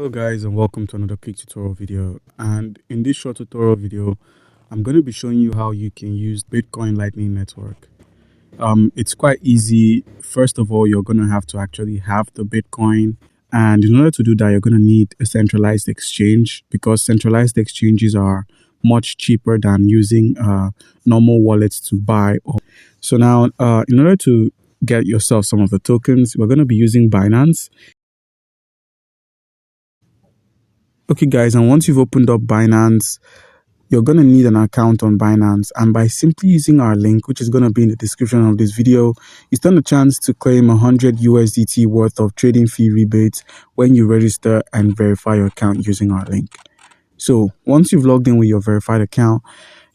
Hello guys, and welcome to another quick tutorial video. And in this short tutorial video, I'm going to be showing you how you can use Bitcoin Lightning Network. It's quite easy. First of all, you're going to have to actually have the Bitcoin, and in order to do that, you're going to need a centralized exchange, because centralized exchanges are much cheaper than using normal wallets to buy. So now, in order to get yourself some of the tokens, we're going to be using Binance. Okay guys, and once you've opened up Binance, you're going to need an account on Binance, and by simply using our link, which is going to be in the description of this video, you stand a chance to claim 100 USDT worth of trading fee rebates when you register and verify your account using our link. So once you've logged in with your verified account,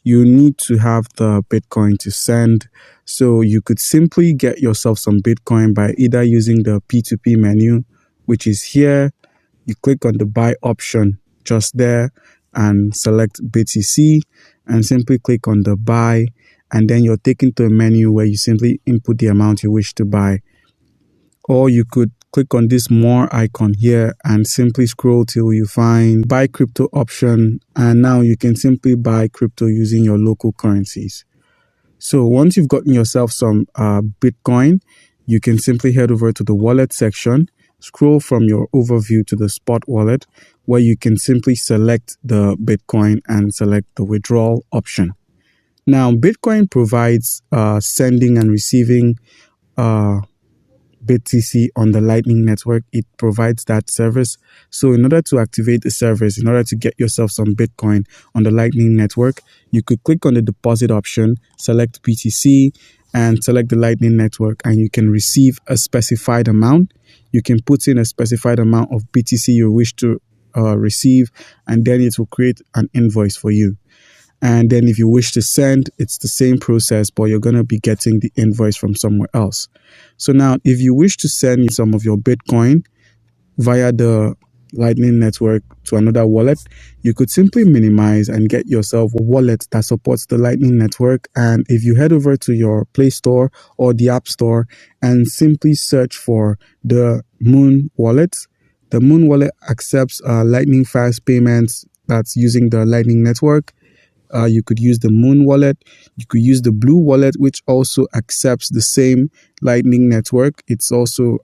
you need to have the Bitcoin to send. So you could simply get yourself some Bitcoin by either using the P2P menu, which is here. You click on the buy option just there and select BTC and simply click on the buy, and then you're taken to a menu where you simply input the amount you wish to buy. Or you could click on this more icon here and simply scroll till you find buy crypto option, and now you can simply buy crypto using your local currencies. So once you've gotten yourself some Bitcoin, you can simply head over to the wallet section. Scroll from your overview to the spot wallet, where you can simply select the Bitcoin and select the withdrawal option. Now, Bitcoin provides sending and receiving BTC on the Lightning Network. It provides that service. So in order to activate the service, in order to get yourself some Bitcoin on the Lightning Network, you could click on the deposit option, select BTC, and select the Lightning Network, and you can receive a specified amount. You can put in a specified amount of BTC you wish to receive, and then it will create an invoice for you. And then if you wish to send, it's the same process, but you're going to be getting the invoice from somewhere else. So now, if you wish to send some of your Bitcoin via the Lightning Network to another wallet, you could simply minimize and get yourself a wallet that supports the Lightning Network. And if you head over to your Play Store or the App Store and simply search for the Moon Wallet, the Moon Wallet accepts lightning fast payments that's using the Lightning Network. You could use the Moon Wallet. You could use the Blue Wallet, which also accepts the same Lightning Network. It's also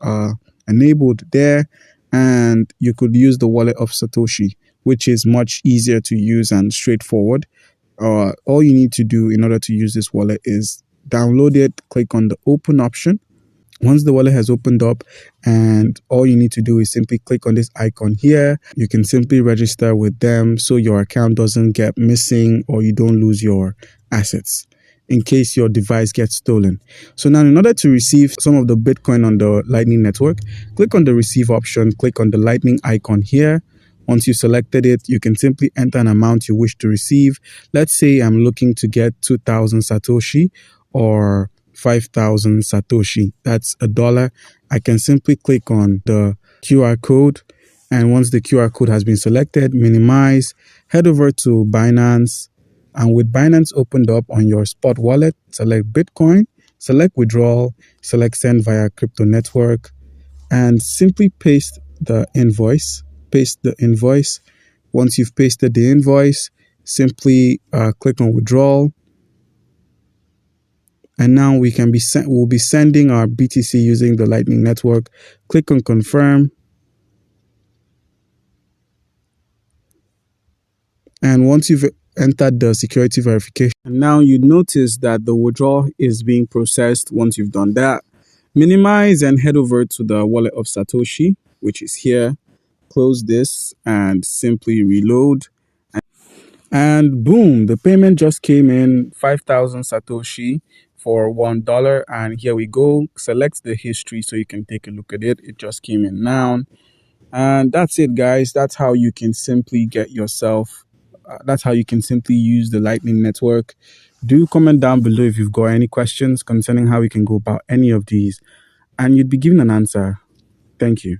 enabled there. And you could use the wallet of Satoshi, which is much easier to use and straightforward. All you need to do in order to use this wallet is download it, click on the open option. Once the wallet has opened up, and all you need to do is simply click on this icon here, you can simply register with them so your account doesn't get missing or you don't lose your assets in case your device gets stolen. So now, in order to receive some of the Bitcoin on the Lightning Network, click on the receive option, click on the Lightning icon here. Once you selected it, you can simply enter an amount you wish to receive. Let's say I'm looking to get 2,000 Satoshi or 5,000 Satoshi. That's $1. I can simply click on the QR code, and once the QR code has been selected, minimize, head over to Binance, and with Binance opened up on your spot wallet, select Bitcoin, select withdrawal, select send via crypto network, and simply paste the invoice. Once you've pasted the invoice, simply click on withdrawal. And now we'll be sending our BTC using the Lightning Network. Click on confirm. And once you've entered the security verification, and now you notice that the withdrawal is being processed. Once you've done that, minimize and head over to the wallet of Satoshi, which is here. Close this and simply reload. And boom, the payment just came in, 5,000 Satoshi for $1. And here we go. Select the history so you can take a look at it. It just came in now. And that's it, guys. That's how you can simply get yourself, that's how you can simply use the Lightning Network. Do comment down below if you've got any questions concerning how we can go about any of these, and you'd be given an answer. Thank you.